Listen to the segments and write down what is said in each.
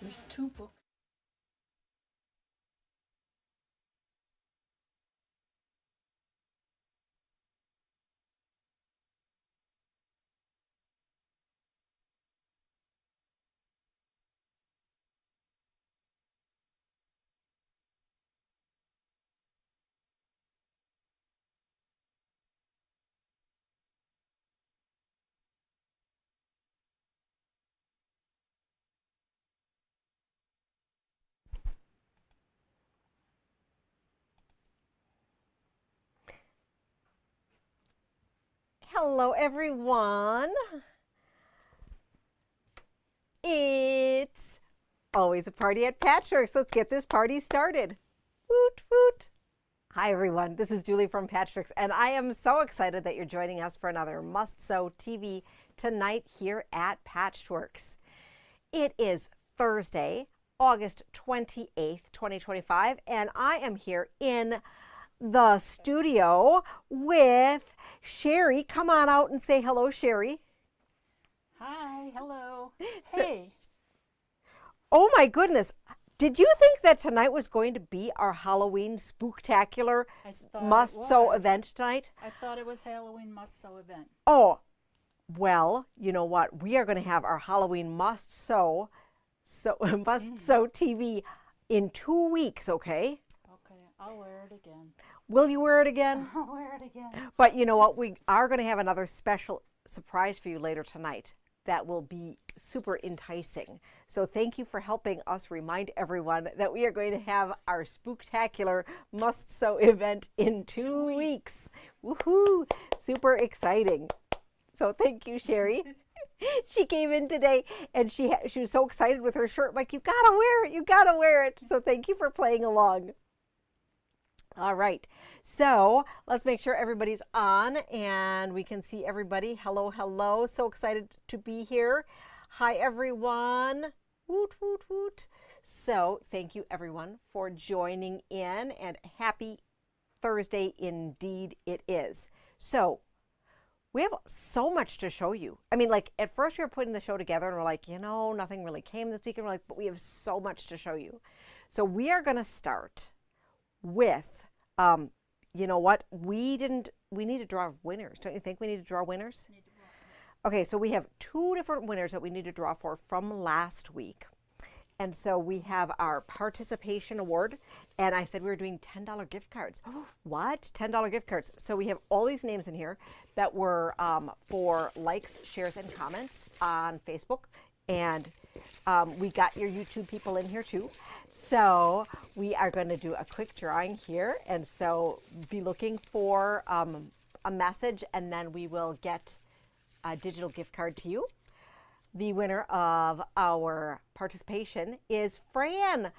There's two books. Hello, everyone. It's always a party at Patchworks. Let's get this party started. Woot, woot. Hi, everyone. This is Julie from Patchworks, and I am so excited that you're joining us for another Must Sew TV tonight here at Patchworks. It is Thursday, August 28th, 2025, and I am here in the studio with Sherry. Come on out and say hello, Sherry. Hi, hello. So- Hey, Oh my goodness. Did you think that tonight was going to be our Halloween spooktacular I thought must it sew was. event tonight? I thought it was Halloween must sew event. Oh, well, you know what? We are going to have our Halloween must sew TV in 2 weeks, okay? Okay, I'll wear it again. Will you wear it again? I'll wear it again. But you know what? We are going to have another special surprise for you later tonight that will be super enticing. So thank you for helping us remind everyone that we are going to have our spooktacular must sew event in 2 weeks. Woohoo! Super exciting. So thank you, Sherry. She came in today and she was so excited with her shirt. I'm like, you gotta wear it, you gotta wear it. So thank you for playing along. All right, so let's make sure everybody's on and we can see everybody. Hello, hello. So excited to be here. Hi, everyone. Woot, woot, woot. So thank you, everyone, for joining in, and happy Thursday indeed it is. So we have so much to show you. I mean, like, at first we were putting the show together and we're like, you know, nothing really came this week. And we're like, but we have so much to show you. So we are going to start with, you know what? We need to draw winners. Don't you think we need to draw winners? Okay, so we have two different winners that we need to draw for from last week. And so we have our participation award, and I said we were doing $10 gift cards. What? $10 gift cards. So we have all these names in here that were for likes, shares, and comments on Facebook. And we got your YouTube people in here too. So we are going to do a quick drawing here. And so be looking for a message, and then we will get a digital gift card to you. The winner of our participation is Fran.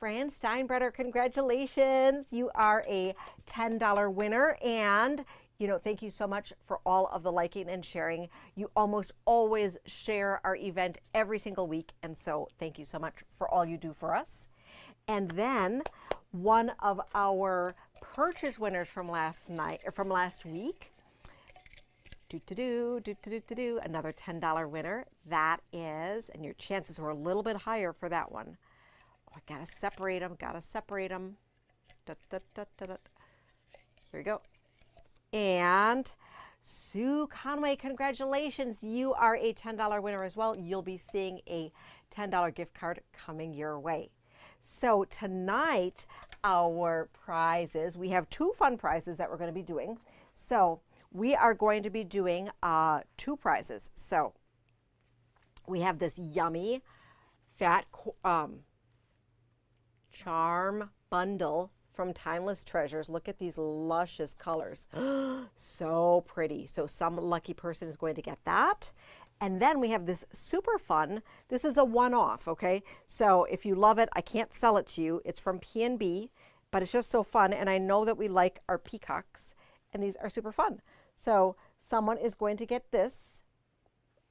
Fran Steinbretter, congratulations. You are a $10 winner. And, you know, thank you so much for all of the liking and sharing. You almost always share our event every single week. And so thank you so much for all you do for us. And then one of our purchase winners from last week, another $10 winner. That is, and your chances were a little bit higher for that one. Oh, I gotta separate them, Here we go. And Sue Conway, congratulations. You are a $10 winner as well. You'll be seeing a $10 gift card coming your way. So tonight, our prizes, we have two fun prizes that we're going to be doing. So we are going to be doing two prizes. So we have this yummy fat charm bundle from Timeless Treasures. Look at these luscious colors. So pretty. So some lucky person is going to get that. And then we have this super fun, this is a one-off, okay? So if you love it, I can't sell it to you. It's from P&B, but it's just so fun. And I know that we like our peacocks, and these are super fun. So someone is going to get this,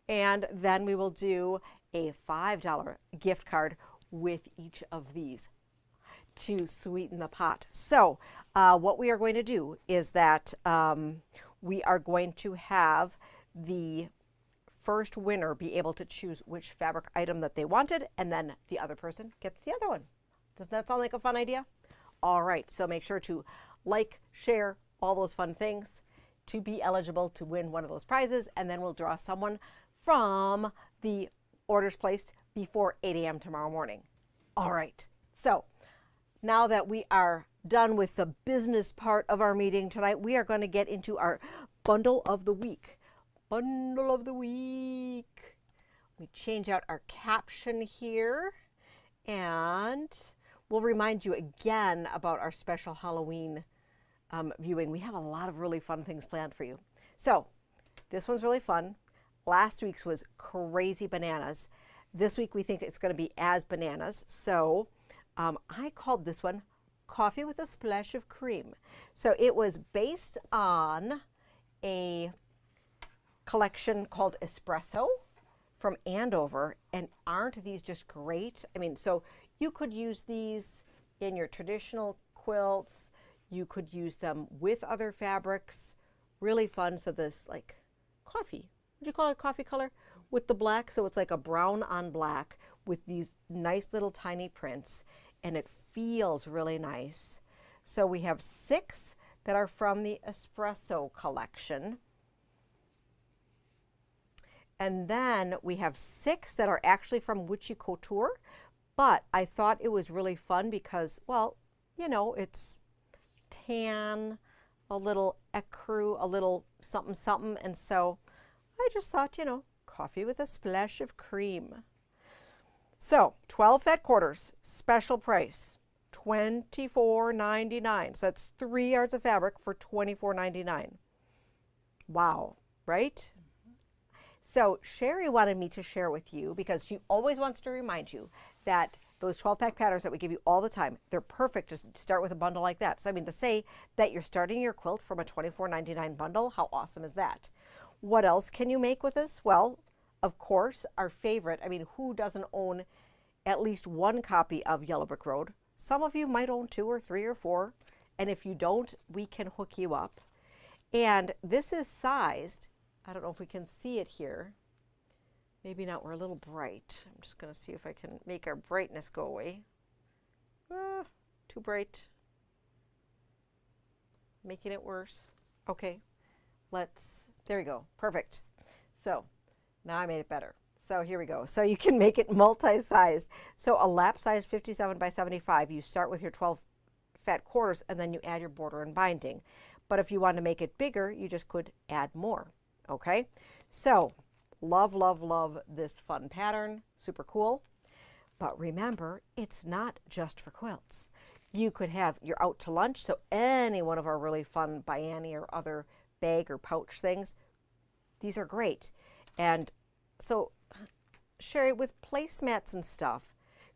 and then we will do a $5 gift card with each of these to sweeten the pot. So what we are going to do is that we are going to have the first winner be able to choose which fabric item that they wanted, and then the other person gets the other one. Doesn't that sound like a fun idea? All right, so make sure to like, share, all those fun things to be eligible to win one of those prizes, and then we'll draw someone from the orders placed before 8 a.m. tomorrow morning. All right, so now that we are done with the business part of our meeting tonight, we are going to get into our bundle of the week. Bundle of the week. We change out our caption here, and we'll remind you again about our special Halloween viewing. We have a lot of really fun things planned for you. So this one's really fun. Last week's was crazy bananas. This week we think it's going to be as bananas. So I called this one Coffee with a Splash of Cream. So it was based on a collection called Espresso from Andover. And aren't these just great? I mean, so you could use these in your traditional quilts. You could use them with other fabrics. Really fun. So this like coffee, would you call it coffee color? With the black, so it's like a brown on black with these nice little tiny prints, and it feels really nice. So we have 6 that are from the Espresso collection. And then we have 6 that are actually from Witchy Couture, but I thought it was really fun because, well, you know, it's tan, a little ecru, a little something something, and so I just thought, you know, coffee with a splash of cream. So 12 fat quarters, special price, $24.99. So that's 3 yards of fabric for $24.99. Wow, right? So Sherry wanted me to share with you, because she always wants to remind you that those 12-pack patterns that we give you all the time, they're perfect to start with a bundle like that. So I mean, to say that you're starting your quilt from a $24.99 bundle, how awesome is that? What else can you make with this? Well, of course, our favorite. I mean, who doesn't own at least one copy of Yellow Brick Road? Some of you might own 2 or 3 or 4. And if you don't, we can hook you up. And this is sized. I don't know if we can see it here. Maybe not, we're a little bright. I'm just going to see if I can make our brightness go away. Too bright. Making it worse. Okay, there we go, perfect. So now I made it better. So here we go. So you can make it multi-sized. So a lap size 57 by 75, you start with your 12 fat quarters and then you add your border and binding. But if you want to make it bigger, you just could add more. Okay, so love, love, love this fun pattern. Super cool. But remember, it's not just for quilts. You could have, you're out to lunch, so any one of our really fun Biani or other bag or pouch things, these are great. And so, Sherry, with placemats and stuff,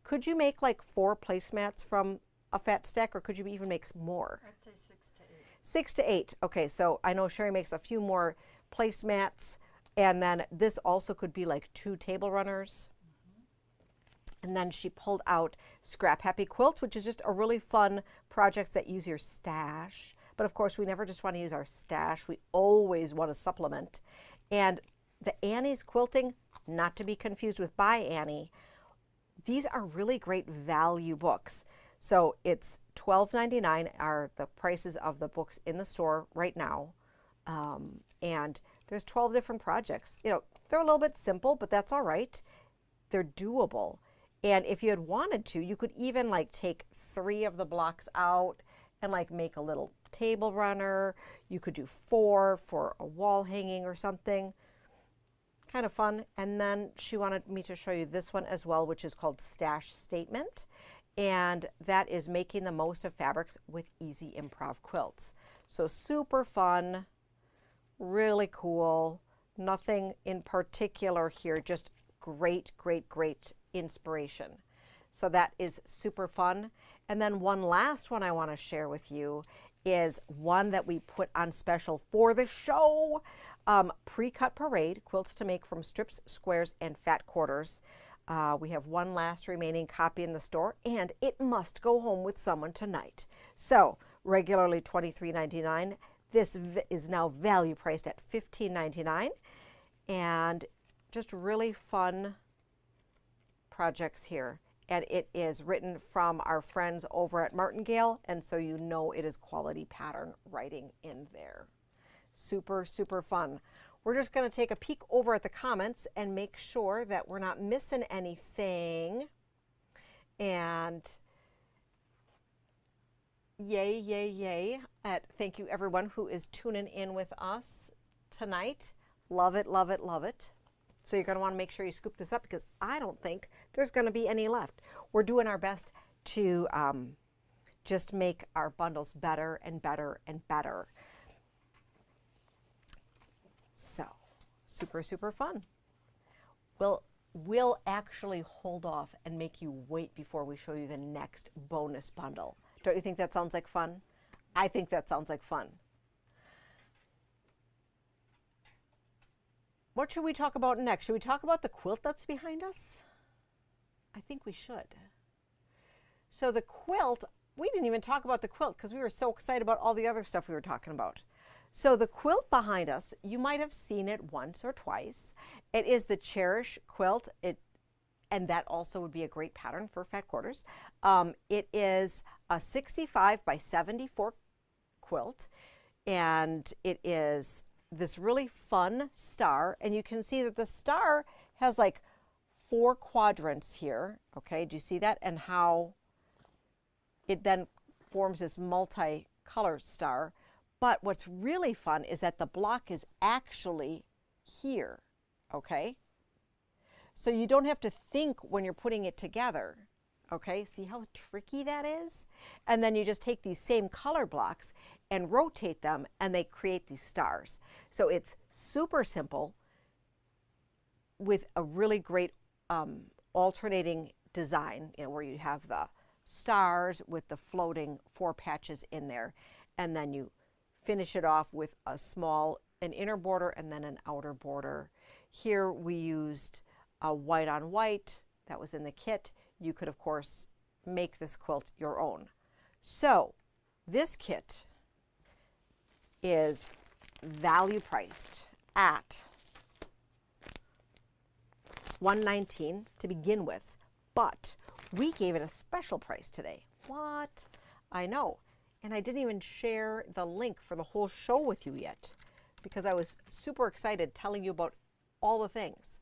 could you make like 4 placemats from a fat stack, or could you even make more? I'd say 6 to 8. 6 to 8. Okay, so I know Sherry makes a few more placemats, and then this also could be like 2 table runners. And then she pulled out Scrap Happy Quilts, which is just a really fun project that use your stash. But of course, we never just want to use our stash. We always want to supplement. And the Annie's Quilting, not to be confused with By Annie, these are really great value books. So it's $12.99 are the prices of the books in the store right now. And there's 12 different projects. You know, they're a little bit simple, but that's all right. They're doable. And if you had wanted to, you could even like take 3 of the blocks out and like make a little table runner. You could do 4 for a wall hanging or something. Kind of fun. And then she wanted me to show you this one as well, which is called Stash Statement. And that is making the most of fabrics with easy improv quilts. So super fun, really cool. Nothing in particular here, just great, great, great inspiration. So that is super fun. And then one last one I want to share with you is one that we put on special for the show. Pre-cut parade, quilts to make from strips, squares, and fat quarters. We have one last remaining copy in the store, and it must go home with someone tonight. So regularly $23.99. This is now value priced at $15.99. And just really fun projects here. And it is written from our friends over at Martingale, and so you know it is quality pattern writing in there. Super, super fun. We're just going to take a peek over at the comments and make sure that we're not missing anything. And yay, yay, yay. Thank you everyone who is tuning in with us tonight. Love it, love it, love it. So you're going to want to make sure you scoop this up because I don't think there's going to be any left. We're doing our best to just make our bundles better and better and better. So, super, super fun. We'll actually hold off and make you wait before we show you the next bonus bundle. Don't you think that sounds like fun? I think that sounds like fun. What should we talk about next? Should we talk about the quilt that's behind us? I think we should. So the quilt, we didn't even talk about the quilt because we were so excited about all the other stuff we were talking about. So the quilt behind us, you might have seen it once or twice. It is the Cherish quilt, and that also would be a great pattern for fat quarters. It is a 65 by 74 quilt, and it is this really fun star, and you can see that the star has like 4 quadrants here. Okay, do you see that? And how it then forms this multi-color star. But what's really fun is that the block is actually here, okay? So you don't have to think when you're putting it together, okay? See how tricky that is? And then you just take these same color blocks and rotate them, and they create these stars. So it's super simple with a really great alternating design, you know, where you have the stars with the floating 4 patches in there, and then you finish it off with an inner border and then an outer border. Here we used a white on white that was in the kit. You could of course make this quilt your own. So this kit is value priced at $119 to begin with, but we gave it a special price today. What? I know. And I didn't even share the link for the whole show with you yet because I was super excited telling you about all the things.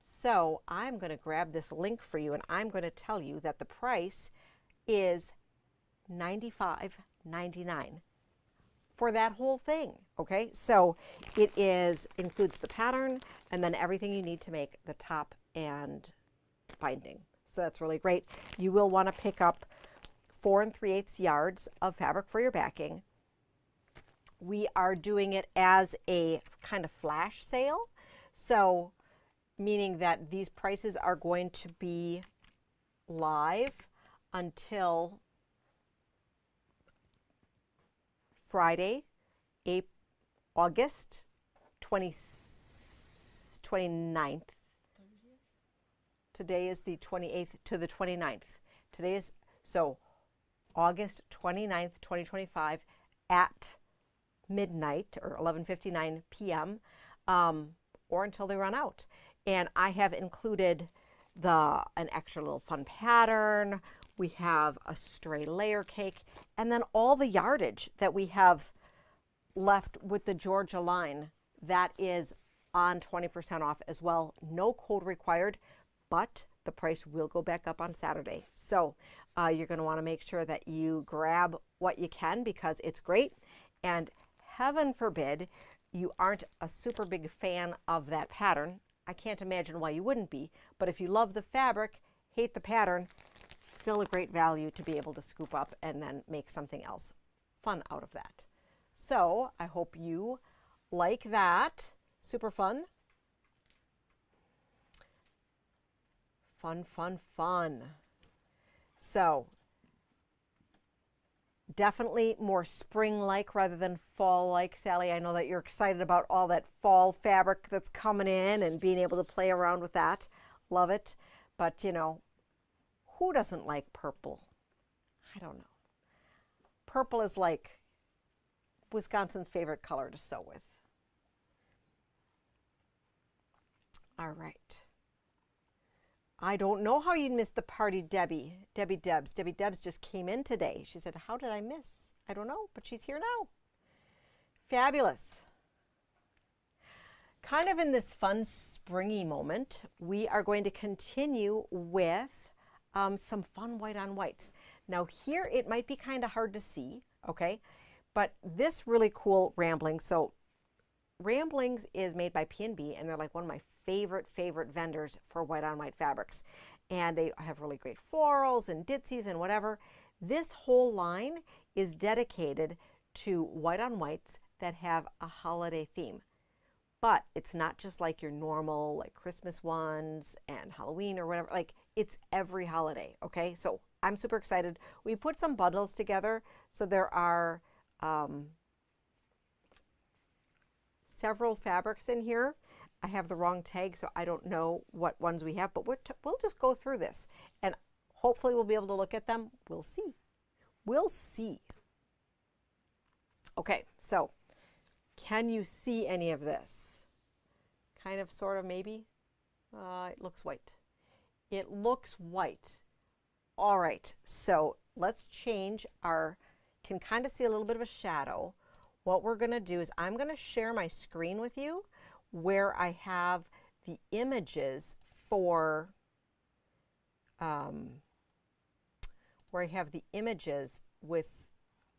So I'm going to grab this link for you, and I'm going to tell you that the price is $95.99 for that whole thing. Okay, so it includes the pattern and then everything you need to make the top and binding. So that's really great. You will want to pick up 4 3/8 yards of fabric for your backing. We are doing it as a kind of flash sale, so meaning that these prices are going to be live until Friday, August 29th. Today is the 28th to the 29th. Today is, so August 29th, 2025 at midnight or 11:59 p.m. Or until they run out. And I have included an extra little fun pattern. We have a stray layer cake, and then all the yardage that we have left with the Georgia line that is on 20% off as well. No code required, but the price will go back up on Saturday. So you're going to want to make sure that you grab what you can because it's great. And heaven forbid you aren't a super big fan of that pattern. I can't imagine why you wouldn't be, but if you love the fabric, hate the pattern, still a great value to be able to scoop up and then make something else fun out of that. So I hope you like that. Super fun. Fun, fun, fun. So definitely more spring-like rather than fall-like. Sally, I know that you're excited about all that fall fabric that's coming in and being able to play around with that. Love it. But, you know, who doesn't like purple? I don't know. Purple is like Wisconsin's favorite color to sew with. All right. I don't know how you missed the party, Debbie. Debbie Debs. Debbie Debs just came in today. She said, how did I miss? I don't know, but she's here now. Fabulous. Kind of in this fun springy moment, we are going to continue with some fun white on whites. Now here it might be kind of hard to see, okay? But this really cool Ramblings. So Ramblings is made by P&B, and they're like one of my favorite vendors for white on white fabrics. And they have really great florals and ditsies and whatever. This whole line is dedicated to white on whites that have a holiday theme. But it's not just like your normal like Christmas ones and Halloween or whatever. Like it's every holiday, okay? So I'm super excited. We put some bundles together. So there are several fabrics in here. I have the wrong tag, so I don't know what ones we have, but we'll just go through this and hopefully we'll be able to look at them. We'll see. We'll see. Okay, so can you see any of this? Kind of, sort of, maybe. It looks white. It looks white. All right, so let's change our, can kind of see a little bit of a shadow. What we're going to do is I'm going to share my screen with you where I have the images for, with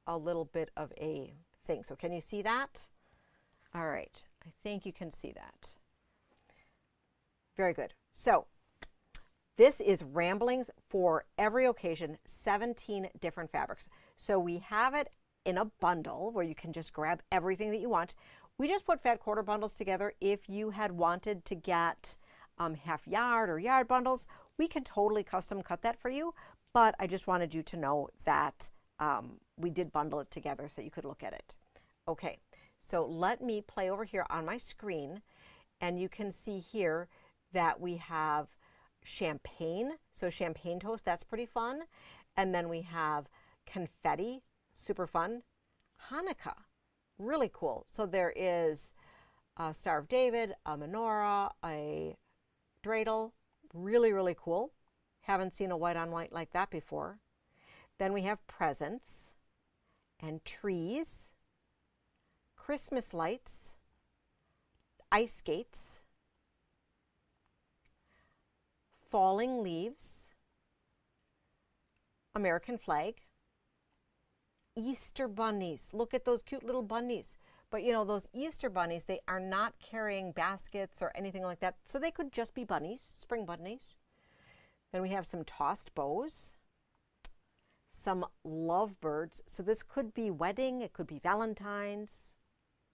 a little bit of a thing. So can you see that? All right, I think you can see that. Very good. So this is Ramblings for every occasion, 17 different fabrics. So we have it in a bundle where you can just grab everything that you want. We just put fat quarter bundles together. If you had wanted to get half yard or yard bundles, we can totally custom cut that for you. But I just wanted you to know that we did bundle it together so you could look at it. Okay, so let me play over here on my screen, and you can see here that we have champagne. So champagne toast, that's pretty fun. And then we have confetti, super fun. Hanukkah, really cool. So there is a Star of David, a menorah, a dreidel, really, really cool. Haven't seen a white on white like that before. Then we have presents and trees, Christmas lights, ice skates, falling leaves, American flag, Easter bunnies. Look at those cute little bunnies. But you know, those Easter bunnies, they are not carrying baskets or anything like that. So they could just be bunnies, spring bunnies. Then we have some tossed bows, some lovebirds. So this could be wedding, it could be Valentine's,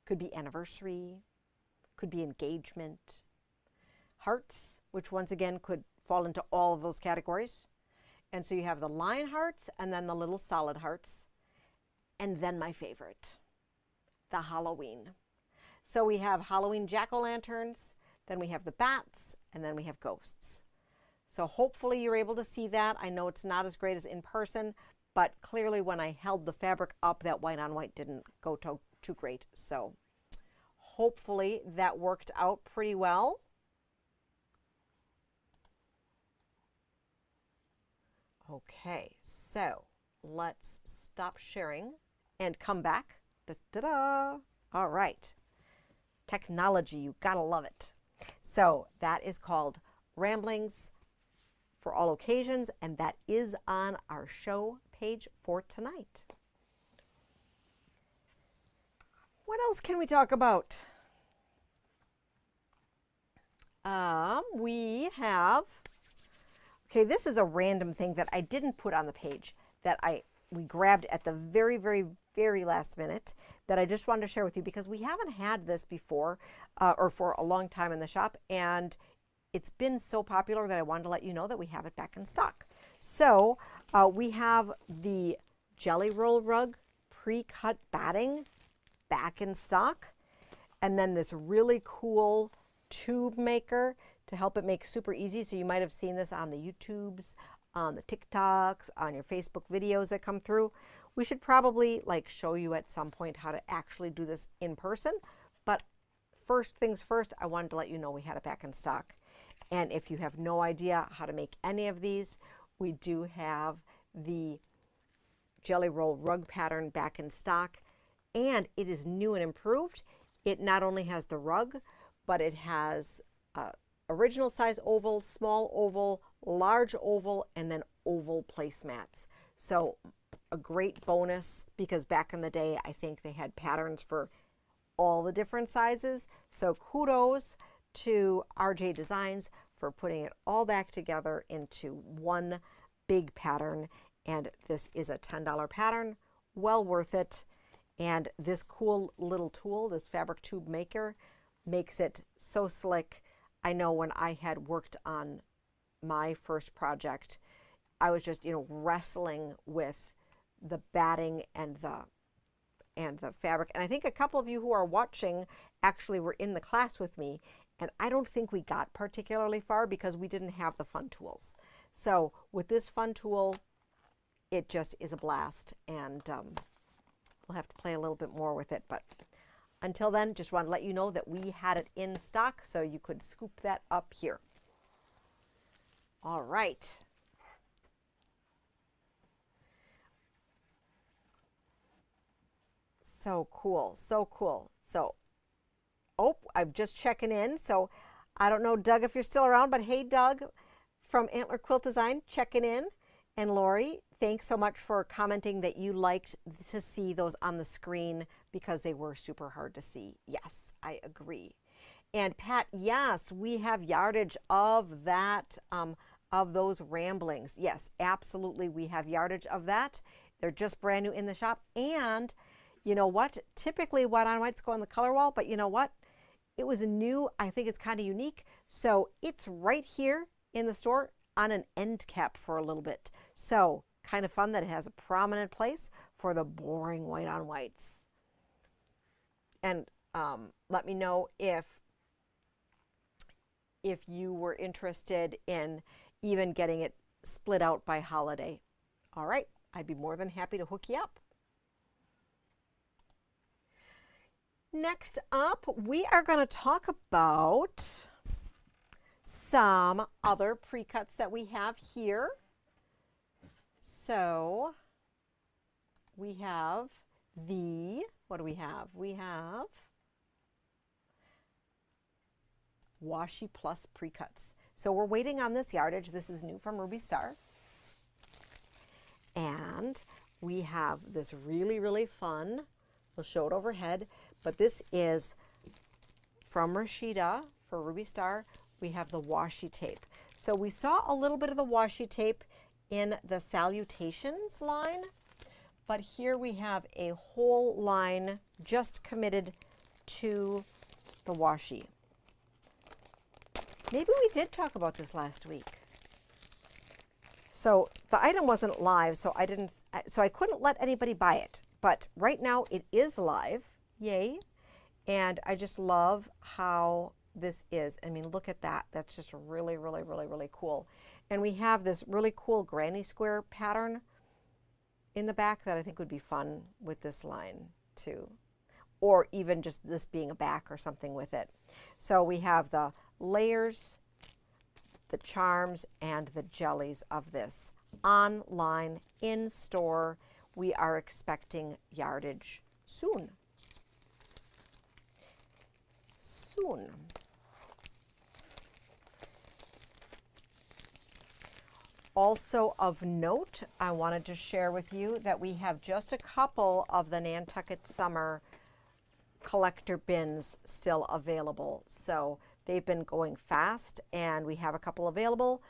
could be anniversary, could be engagement. Hearts, which once again could fall into all of those categories. And so you have the line hearts and then the little solid hearts. And then my favorite, the Halloween. So we have Halloween jack-o'-lanterns, then we have the bats, and then we have ghosts. So hopefully you're able to see that. I know it's not as great as in person, but clearly when I held the fabric up, that white on white didn't go too great. So hopefully that worked out pretty well. Okay, so let's stop sharing and come back. Da-da-da. All right. Technology, you gotta love it. So that is called Ramblings for All Occasions, and that is on our show page for tonight. What else can we talk about? We have, okay, this is a random thing that I didn't put on the page that we grabbed at the very, very, very last minute that I just wanted to share with you because we haven't had this before or for a long time in the shop, and it's been so popular that I wanted to let you know that we have it back in stock. So we have the Jelly Roll Rug pre-cut batting back in stock, and then this really cool tube maker to help it make super easy. So you might have seen this on the YouTubes, on the TikToks, on your Facebook videos that come through. We should probably like show you at some point how to actually do this in person, but first things first, I wanted to let you know we had it back in stock. And if you have no idea how to make any of these, we do have the Jelly Roll rug pattern back in stock, and it is new and improved. It not only has the rug, but it has original size oval, small oval, large oval, and then oval placemats. So a great bonus, because back in the day, I think they had patterns for all the different sizes. So kudos to RJ Designs for putting it all back together into one big pattern. And this is a $10 pattern, well worth it. And this cool little tool, this fabric tube maker, makes it so slick. I know when I had worked on my first project, I was just, wrestling with the batting and the fabric. And I think a couple of you who are watching actually were in the class with me, and I don't think we got particularly far because we didn't have the fun tools. So with this fun tool, it just is a blast, and we'll have to play a little bit more with it. But until then, just want to let you know that we had it in stock, so you could scoop that up here. All right. So cool, so cool. So, oh, I'm just checking in. So I don't know, Doug, if you're still around, but hey, Doug from Antler Quilt Design, checking in. And Lori, thanks so much for commenting that you liked to see those on the screen because they were super hard to see. Yes, I agree. And Pat, yes, we have yardage of that, of those ramblings. Yes, absolutely, we have yardage of that. They're just brand new in the shop. And you know what? Typically white on whites go on the color wall, but you know what? It was new. I think it's kind of unique. So it's right here in the store on an end cap for a little bit. So kind of fun that it has a prominent place for the boring white on whites. And let me know if you were interested in even getting it split out by holiday. All right, I'd be more than happy to hook you up. Next up, we are going to talk about some other pre-cuts that we have here. So we have what do we have? We have Washi Plus pre-cuts. So we're waiting on this yardage. This is new from Ruby Star. And we have this really, really fun, we'll show it overhead, but this is from Rashida for Ruby Star. We have the washi tape. So we saw a little bit of the washi tape in the Salutations line, but here we have a whole line just committed to the washi. Maybe we did talk about this last week. So the item wasn't live, so I couldn't let anybody buy it. But right now it is live, yay. And I just love how this is. I mean, look at that. That's just really, really, really, really cool. And we have this really cool granny square pattern in the back that I think would be fun with this line too. Or even just this being a back or something with it. So we have the layers, the charms, and the jellies of this. Online, in store, we are expecting yardage soon. Soon. Also of note, I wanted to share with you that we have just a couple of the Nantucket Summer collector bins still available. So they've been going fast and we have a couple available.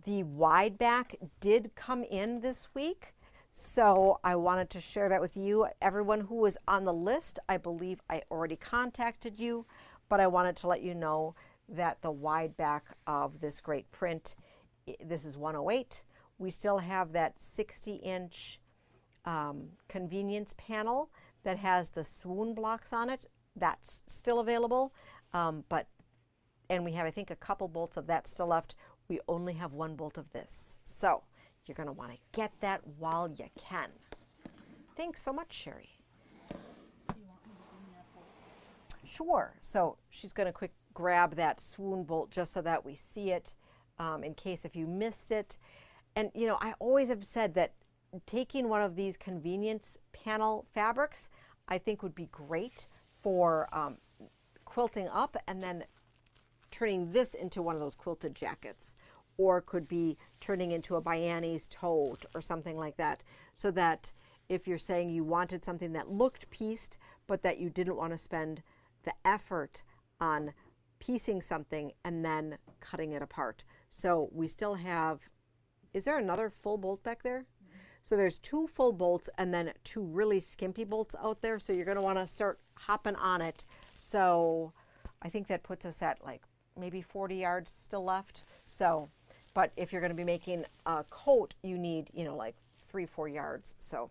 The wide back did come in this week. So I wanted to share that with you. Everyone who was on the list, I believe I already contacted you, but I wanted to let you know that the wide back of this great print, this is 108. We still have that 60-inch convenience panel that has the swoon blocks on it. That's still available, and we have, I think, a couple bolts of that still left. We only have one bolt of this. So you're going to want to get that while you can. Thanks so much, Sherry. Sure. So she's going to quick grab that swoon bolt just so that we see it in case if you missed it. And, you know, I always have said that taking one of these convenience panel fabrics, I think would be great for quilting up and then turning this into one of those quilted jackets, or could be turning into a Bianni's tote or something like that, so that if you're saying you wanted something that looked pieced but that you didn't want to spend the effort on piecing something and then cutting it apart. So we still have, is there another full bolt back there? So there's 2 full bolts and then 2 really skimpy bolts out there. So you're going to want to start hopping on it. So I think that puts us at like maybe 40 yards still left. So, but if you're going to be making a coat, you need, you know, like 3-4 yards. So,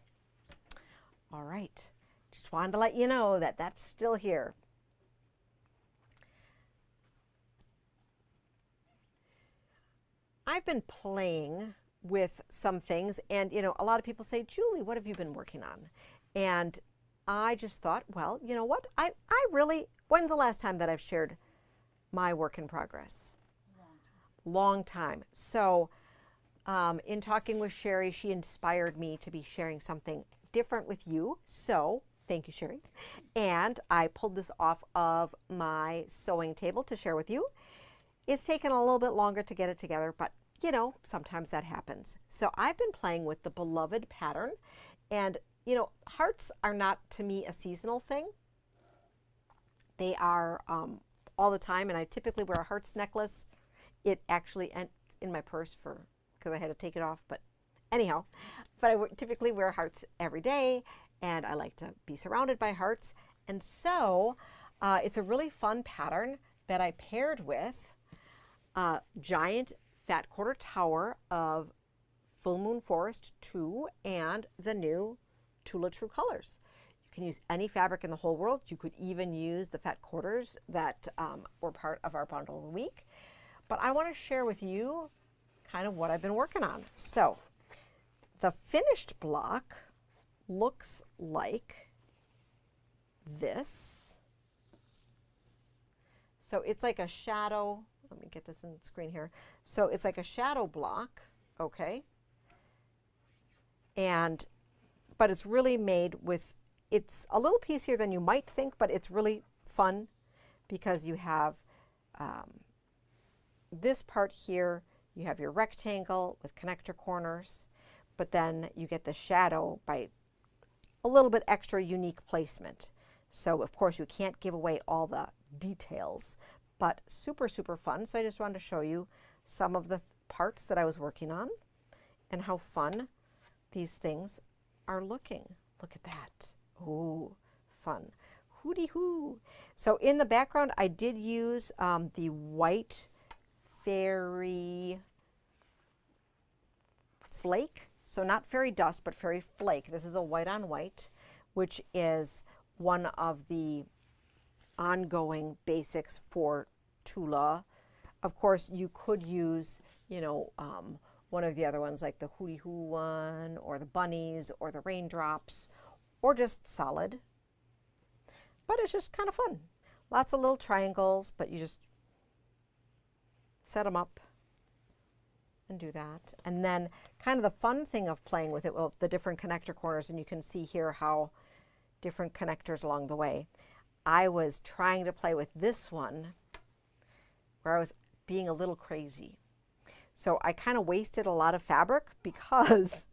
all right. Just wanted to let you know that that's still here. I've been playing with some things, and you know, a lot of people say, Julie, what have you been working on? And I just thought, well, you know what? I really, when's the last time that I've shared my work in progress? Long time. So in talking with Sherry, she inspired me to be sharing something different with you. So thank you, Sherry. And I pulled this off of my sewing table to share with you. It's taken a little bit longer to get it together, but you know, sometimes that happens. So I've been playing with the Beloved pattern, and you know, hearts are not to me a seasonal thing. They are all the time, and I typically wear a hearts necklace. It actually ends in my purse because I had to take it off, but anyhow, but I typically wear hearts every day, and I like to be surrounded by hearts. And so it's a really fun pattern that I paired with a giant fat quarter tower of Full Moon Forest 2 and the new Tula True colors. You can use any fabric in the whole world. You could even use the fat quarters that were part of our bundle of the week. But I want to share with you kind of what I've been working on. So the finished block looks like this. So it's like a shadow. Let me get this in the screen here. So it's like a shadow block, okay? But it's really made with, it's a little piecier than you might think, but it's really fun because you have this part here, you have your rectangle with connector corners, but then you get the shadow by a little bit extra unique placement. So of course you can't give away all the details, but super, super fun. So I just wanted to show you some of the parts that I was working on and how fun these things are looking. Look at that. Oh, fun. Hooty hoo. So in the background, I did use the white fairy flake. So not fairy dust, but fairy flake. This is a white on white, which is one of the ongoing basics for Tula. Of course, you could use, you know, one of the other ones like the Hooty Hoo one, or the bunnies, or the raindrops, or just solid. But it's just kind of fun. Lots of little triangles, but you just set them up and do that. And then kind of the fun thing of playing with it, well, the different connector corners, and you can see here how different connectors along the way. I was trying to play with this one where I was being a little crazy. So I kind of wasted a lot of fabric because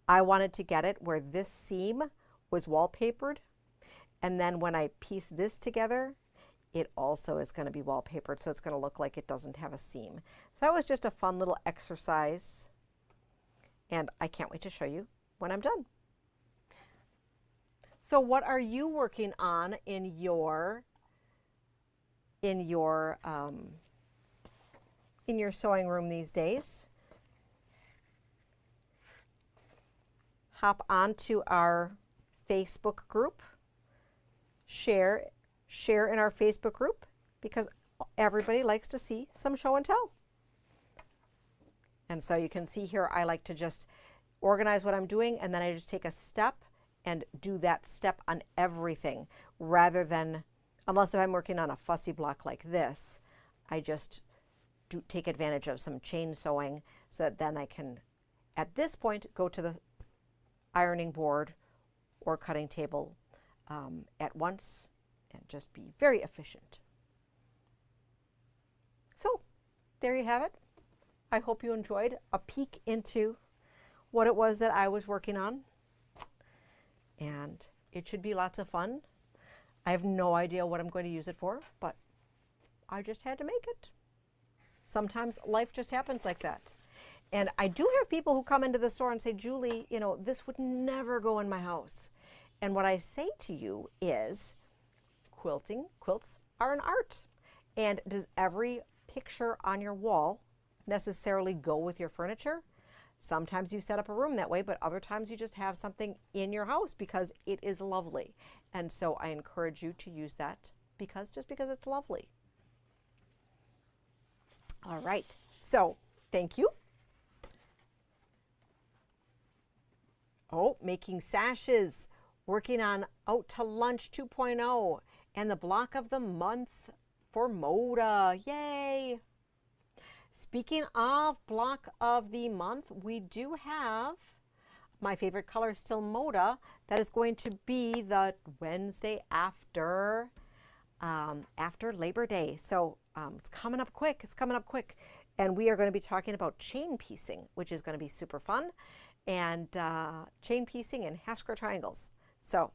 I wanted to get it where this seam was wallpapered. And then when I piece this together, it also is going to be wallpapered. So it's going to look like it doesn't have a seam. So that was just a fun little exercise. And I can't wait to show you when I'm done. So what are you working on in your sewing room these days? Hop onto our Facebook group. Share in our Facebook group because everybody likes to see some show and tell. And so you can see here, I like to just organize what I'm doing, and then I just take a step and do that step on everything rather than unless if I'm working on a fussy block like this, I just take advantage of some chain sewing so that then I can, at this point, go to the ironing board or cutting table at once and just be very efficient. So there you have it. I hope you enjoyed a peek into what it was that I was working on, and it should be lots of fun. I have no idea what I'm going to use it for, but I just had to make it. Sometimes life just happens like that. And I do have people who come into the store and say, Julie, you know, this would never go in my house. And what I say to you is, quilts are an art. And does every picture on your wall necessarily go with your furniture? Sometimes you set up a room that way, but other times you just have something in your house because it is lovely. And so I encourage you to use that just because it's lovely. All right, so thank you. Oh, making sashes, working on Out to Lunch 2.0 and the block of the month for Moda. Yay! Speaking of block of the month, we do have my favorite color still Moda. That is going to be the Wednesday after Labor Day. So it's coming up quick. It's coming up quick. And we are going to be talking about chain piecing, which is going to be super fun. And chain piecing and half square triangles. So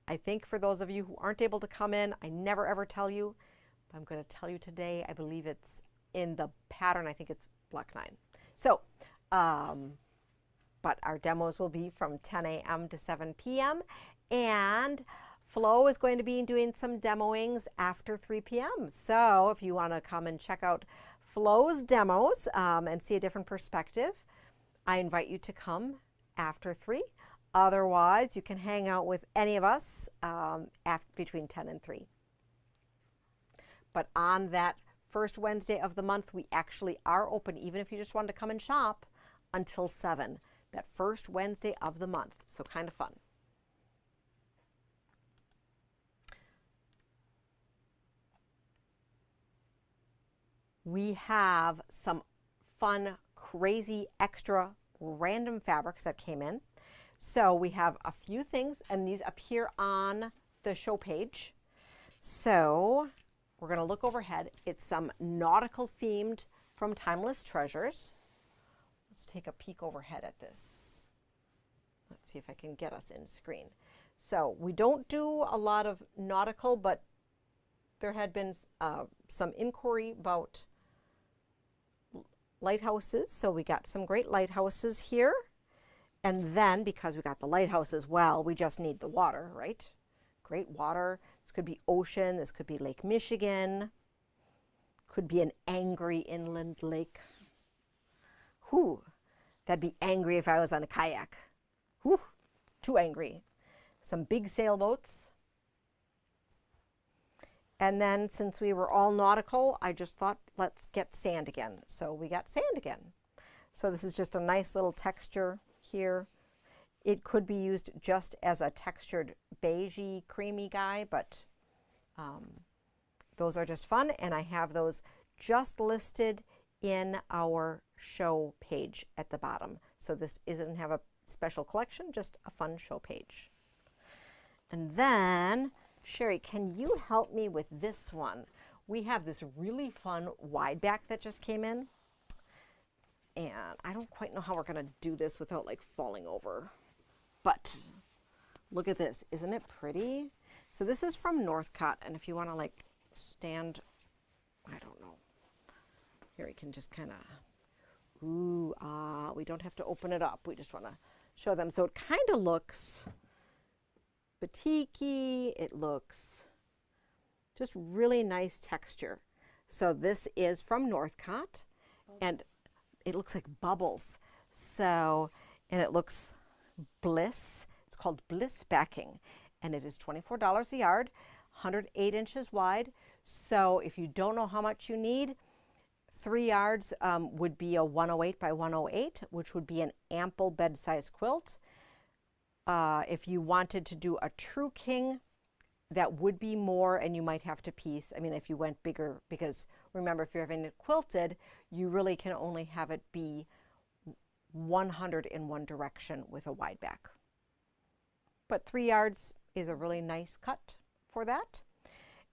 I think for those of you who aren't able to come in, I never ever tell you, but I'm going to tell you today. I believe it's in the pattern. I think it's block 9. So, but our demos will be from 10 a.m. to 7 p.m. And Flo is going to be doing some demoings after 3 p.m. So if you want to come and check out Flo's demos and see a different perspective, I invite you to come after 3. Otherwise, you can hang out with any of us between 10 and 3. But on that first Wednesday of the month, we actually are open, even if you just wanted to come and shop, until 7. That first Wednesday of the month. So kind of fun. We have some fun, crazy, extra random fabrics that came in. So we have a few things, and these appear on the show page. So we're going to look overhead. It's some nautical themed from Timeless Treasures. Let's take a peek overhead at this. Let's see if I can get us in screen. So we don't do a lot of nautical, but there had been some inquiry about lighthouses. So we got some great lighthouses here. And then because we got the lighthouse as well, we just need the water, right? Great water. This could be ocean. This could be Lake Michigan. Could be an angry inland lake. Whew, that'd be angry if I was on a kayak. Whew, too angry. Some big sailboats. And then since we were all nautical, I just thought, let's get sand again. So we got sand again. So this is just a nice little texture here. It could be used just as a textured beigey, creamy guy, but those are just fun. And I have those just listed in our show page at the bottom. So this doesn't have a special collection, just a fun show page. And then, Sherry, can you help me with this one? We have this really fun wide back that just came in. And I don't quite know how we're going to do this without like falling over. But look at this. Isn't it pretty? So this is from Northcott. And if you want to like stand, I don't know. Here we can just kind of, we don't have to open it up. We just want to show them. So it kind of looks batik-y. It looks just really nice texture. So this is from Northcott. And it looks like bubbles. So, and it looks Bliss. It's called Bliss backing. And it is $24 a yard, 108 inches wide. So if you don't know how much you need, 3 yards would be a 108 by 108, which would be an ample bed size quilt. If you wanted to do a true king that would be more, and you might have to piece. I mean, if you went bigger, because remember, if you're having it quilted, you really can only have it be 100 in one direction with a wide back. But 3 yards is a really nice cut for that.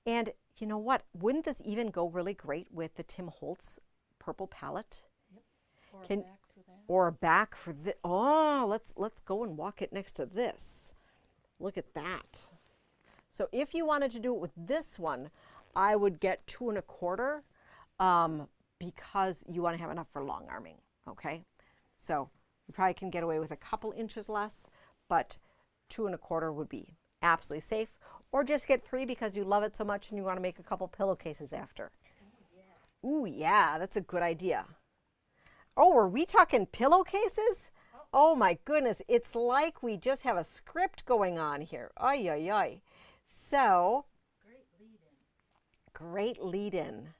And you know what? Wouldn't this even go really great with the Tim Holtz purple palette? Yep. Or a back for that. Or a back for this. Oh, let's go and walk it next to this. Look at that. So if you wanted to do it with this one, I would get 2 1/4 because you want to have enough for long arming. Okay, so you probably can get away with a couple inches less, but 2 1/4 would be absolutely safe. Or just get 3 because you love it so much and you want to make a couple pillowcases after. Ooh, yeah, that's a good idea. Oh, are we talking pillowcases? Oh my goodness, it's like we just have a script going on here. Ay, ay, ay. So, great lead-in.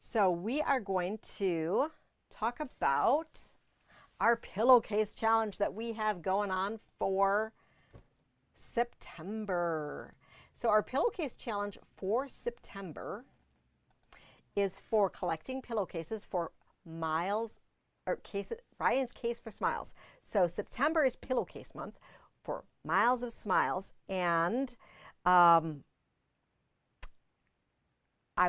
So we are going to talk about our pillowcase challenge that we have going on for September. So our pillowcase challenge for September is for collecting pillowcases for Ryan's Case for Smiles. So September is pillowcase month for Miles of Smiles. And I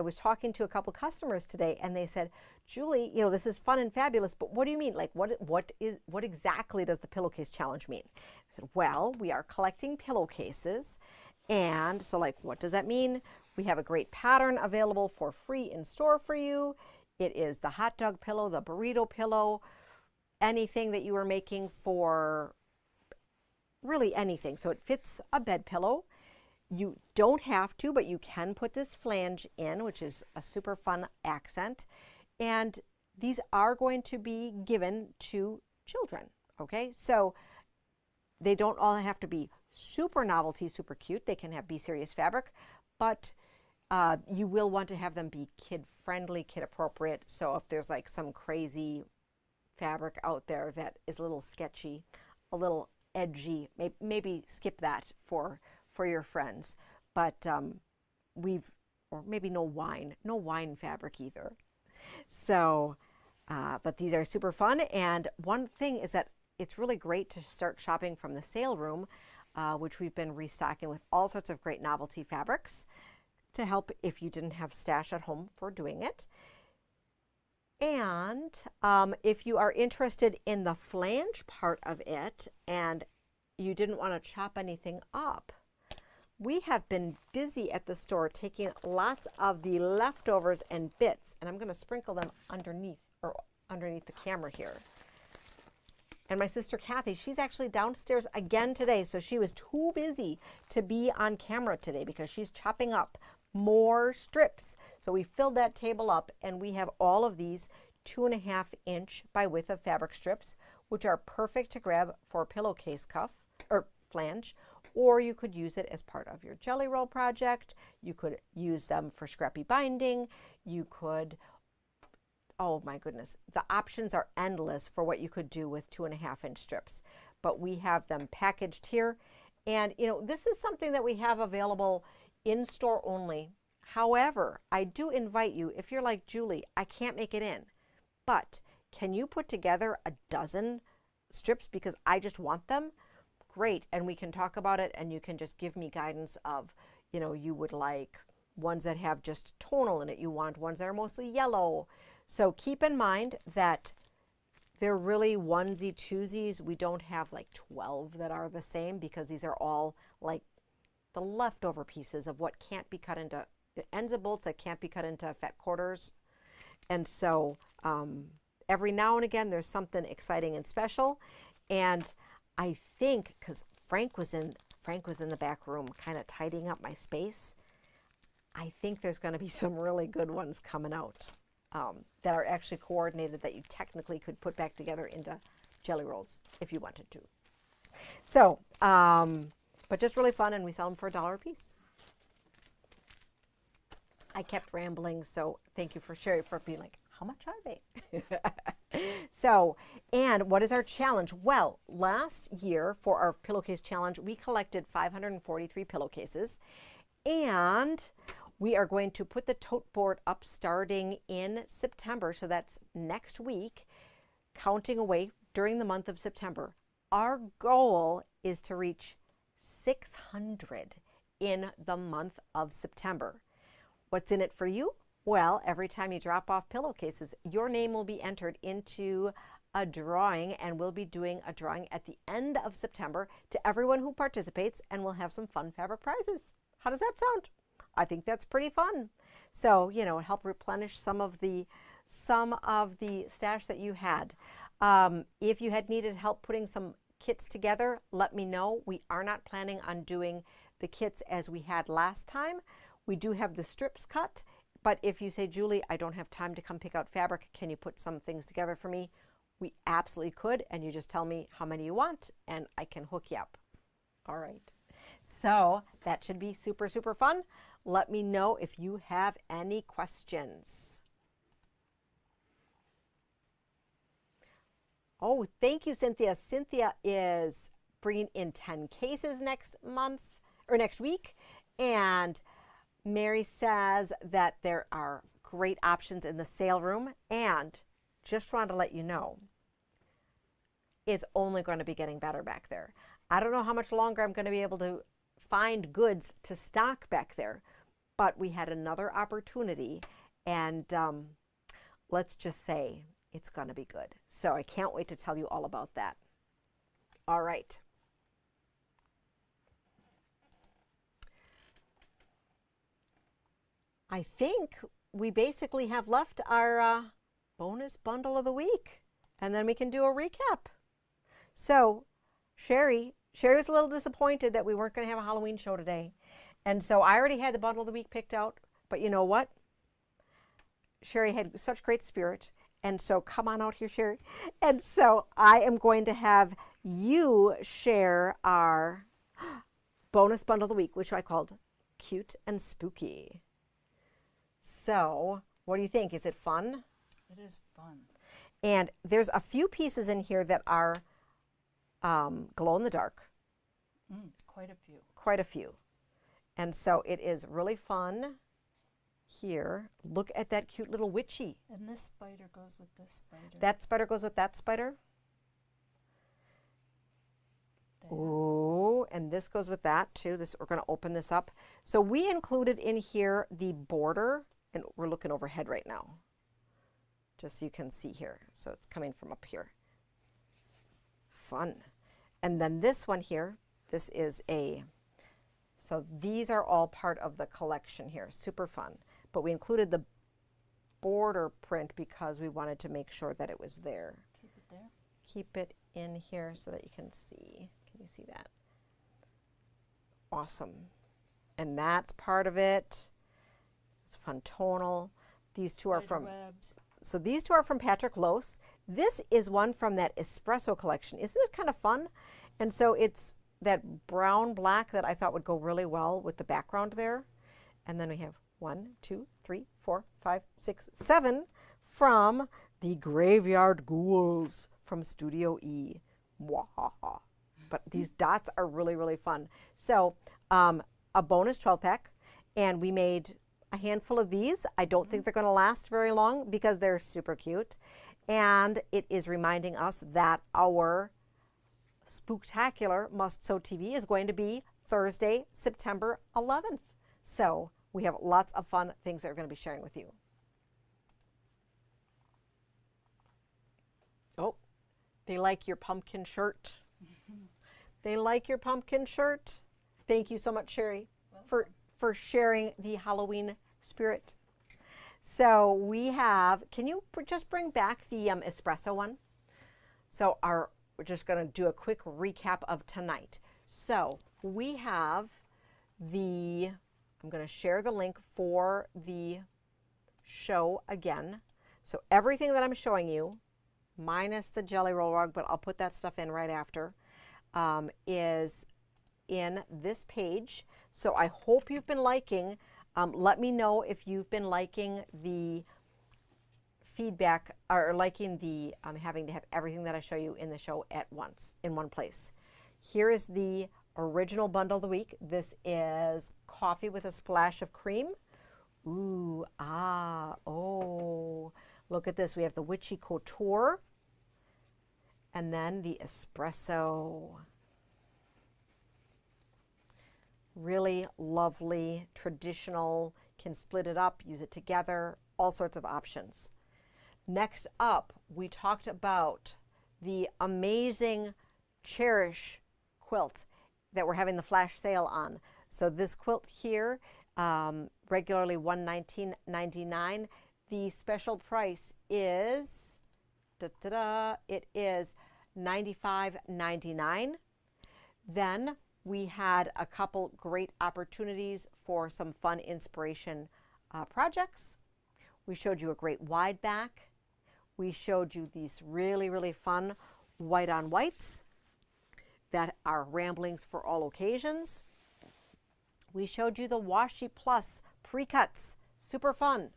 was talking to a couple customers today, and they said, Julie, you know, this is fun and fabulous, but what do you mean? Like, what exactly does the pillowcase challenge mean? I said, well, we are collecting pillowcases. And so, like, what does that mean? We have a great pattern available for free in store for you. It is the hot dog pillow, the burrito pillow, anything that you are making for really anything. So it fits a bed pillow. You don't have to, but you can put this flange in, which is a super fun accent. And these are going to be given to children, okay? So they don't all have to be super novelty, super cute. They can be serious fabric, but you will want to have them be kid-friendly, kid-appropriate. So if there's like some crazy fabric out there that is a little sketchy, a little edgy, maybe skip that for your friends. But or maybe no wine fabric either. So, but these are super fun. And one thing is that it's really great to start shopping from the sale room, which we've been restocking with all sorts of great novelty fabrics to help if you didn't have stash at home for doing it. And if you are interested in the flange part of it and you didn't want to chop anything up, we have been busy at the store taking lots of the leftovers and bits, and I'm going to sprinkle them underneath the camera here. And my sister Kathy, she's actually downstairs again today, so she was too busy to be on camera today because she's chopping up more strips. So we filled that table up, and we have all of these 2.5 inch by width of fabric strips, which are perfect to grab for a pillowcase cuff or flange, or you could use it as part of your jelly roll project. You could use them for scrappy binding. You could, oh my goodness, the options are endless for what you could do with 2.5 inch strips. But we have them packaged here. And you know, this is something that we have available in store only. However, I do invite you, if you're like Julie, I can't make it in, but can you put together a dozen strips because I just want them? Great, and we can talk about it, and you can just give me guidance of, you know, you would like ones that have just tonal in it, you want ones that are mostly yellow. So keep in mind that they're really onesie twosies. We don't have like 12 that are the same because these are all like the leftover pieces of what can't be cut into the ends of bolts that can't be cut into fat quarters. And so every now and again there's something exciting and special. And I think because Frank was in the back room kind of tidying up my space, I think there's going to be some really good ones coming out that are actually coordinated that you technically could put back together into jelly rolls if you wanted to. So, but just really fun, and we sell them for $1 a piece. I kept rambling, so thank you for Sherry for being like, how much are they? So, and what is our challenge? Well, last year for our pillowcase challenge, we collected 543 pillowcases, And we are going to put the tote board up starting in September. So that's next week, counting away during the month of September. Our goal is to reach 600 in the month of September. What's in it for you? Well, every time you drop off pillowcases, your name will be entered into a drawing, and we'll be doing a drawing at the end of September to everyone who participates, and we'll have some fun fabric prizes. How does that sound? I think that's pretty fun. So, you know, help replenish some of the stash that you had. If you had needed help putting some kits together, let me know. We are not planning on doing the kits as we had last time. We do have the strips cut, but if you say, Julie, I don't have time to come pick out fabric, can you put some things together for me? We absolutely could, and you just tell me how many you want, and I can hook you up. All right. So that should be super, super fun. Let me know if you have any questions. Oh, thank you, Cynthia. Cynthia is bringing in 10 cases next month or next week, and Mary says that there are great options in the sale room, and just wanted to let you know, it's only going to be getting better back there. I don't know how much longer I'm going to be able to find goods to stock back there, but we had another opportunity, and let's just say it's going to be good. So I can't wait to tell you all about that. All right. I think we basically have left our bonus bundle of the week, and then we can do a recap. So Sherry was a little disappointed that we weren't going to have a Halloween show today. And so I already had the bundle of the week picked out, but you know what? Sherry had such great spirit. And so come on out here, Sherry. And so I am going to have you share our bonus bundle of the week, which I called Cute and Spooky. So what do you think? Is it fun? It is fun. And there's a few pieces in here that are glow in the dark. Quite a few. Quite a few. And so it is really fun. Here, look at that cute little witchy. And this spider goes with this spider. That spider goes with that spider. There. Ooh, and this goes with that too. We're going to open this up. So we included in here the border, and we're looking overhead right now, just so you can see here. So it's coming from up here. Fun. And then this one here, this is so these are all part of the collection here. Super fun. But we included the border print because we wanted to make sure that it was there. Keep it there. Keep it in here so that you can see. Can you see that? Awesome. And that's part of it. It's fun tonal. These two are from webs. So these two are from Patrick Lose. This is one from that espresso collection. Isn't it kind of fun? And so it's that brown black that I thought would go really well with the background there. And then we have 1, 2, 3, 4, 5, 6, 7 from the Graveyard Ghouls from Studio E. Mwahaha. But these dots are really, really fun. So a bonus 12-pack, and we made a handful of these. I don't think they're going to last very long because they're super cute. And it is reminding us that our Spooktacular Must Sew TV is going to be Thursday, September 11th. So we have lots of fun things that we're going to be sharing with you. Oh, they like your pumpkin shirt. They like your pumpkin shirt. Thank you so much, Sherry, for sharing the Halloween spirit. So we have, can you just bring back the espresso one? So we're just going to do a quick recap of tonight. So we have I'm going to share the link for the show again. So everything that I'm showing you, minus the jelly roll rug, but I'll put that stuff in right after, is in this page. So I hope you've been liking. Let me know if you've been liking the feedback or liking the having to have everything that I show you in the show at once in one place. Here is the original bundle of the week. This is coffee with a splash of cream. Ooh, ah, oh, look at this. We have the witchy couture and then the espresso. Really lovely, traditional, can split it up, use it together, all sorts of options. Next up, we talked about the amazing Cherish quilt that we're having the flash sale on. So this quilt here, regularly $119.99. The special price is, it is $95.99. Then we had a couple great opportunities for some fun inspiration projects. We showed you a great wide back. We showed you these really, really fun white on whites that are ramblings for all occasions. We showed you the Washi Plus pre-cuts, super fun.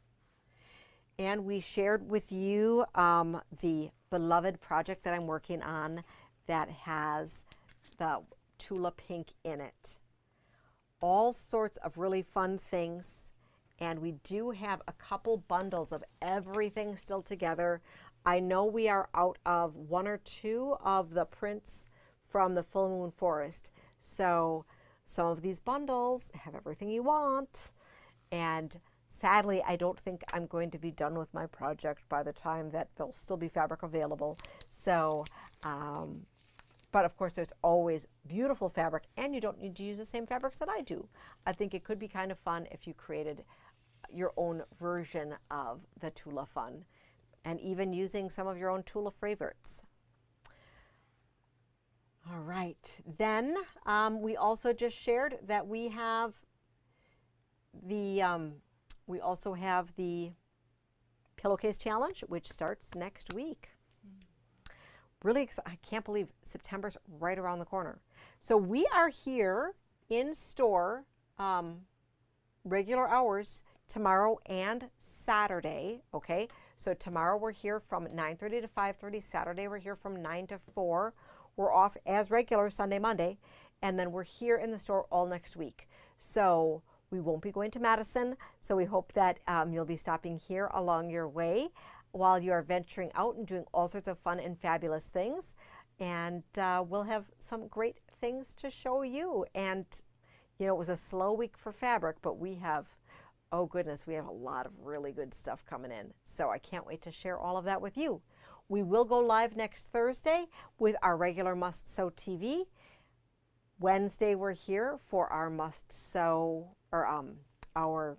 And we shared with you the beloved project that I'm working on that has the Tula Pink in it. All sorts of really fun things. And we do have a couple bundles of everything still together. I know we are out of one or two of the prints from the Full Moon Forest. So some of these bundles have everything you want. And sadly, I don't think I'm going to be done with my project by the time that there'll still be fabric available. So, but of course, there's always beautiful fabric, and you don't need to use the same fabrics that I do. I think it could be kind of fun if you created your own version of the Tula Fun, and even using some of your own Tula favorites. All right, then we also just shared that we have the Pillowcase Challenge, which starts next week. Really I can't believe September's right around the corner. So we are here in store regular hours tomorrow and Saturday, okay? So tomorrow we're here from 9:30 to 5:30. Saturday we're here from 9 to 4. We're off as regular Sunday, Monday, and then we're here in the store all next week. So we won't be going to Madison, so we hope that you'll be stopping here along your way while you are venturing out and doing all sorts of fun and fabulous things. And we'll have some great things to show you. And, you know, it was a slow week for fabric, but we have, oh goodness, we have a lot of really good stuff coming in. So I can't wait to share all of that with you. We will go live next Thursday with our regular Must Sew TV. Wednesday, we're here for our Must Sew, or our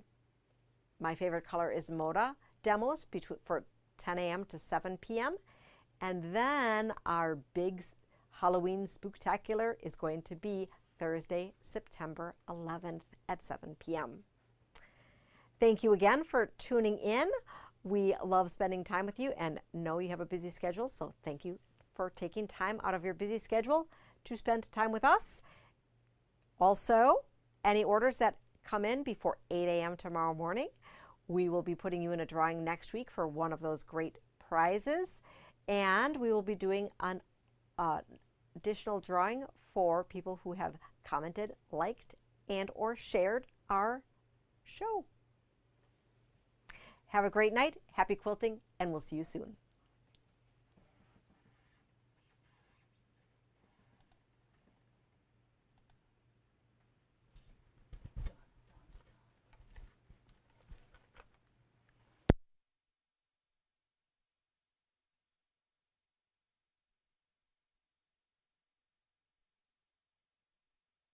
My Favorite Color is Moda demos for 10 a.m. to 7 p.m. And then our big Halloween Spooktacular is going to be Thursday, September 11th at 7 p.m. Thank you again for tuning in. We love spending time with you and know you have a busy schedule, so thank you for taking time out of your busy schedule to spend time with us. Also, any orders that come in before 8 a.m. tomorrow morning, we will be putting you in a drawing next week for one of those great prizes. And we will be doing an additional drawing for people who have commented, liked, and or shared our show. Have a great night, happy quilting, and we'll see you soon.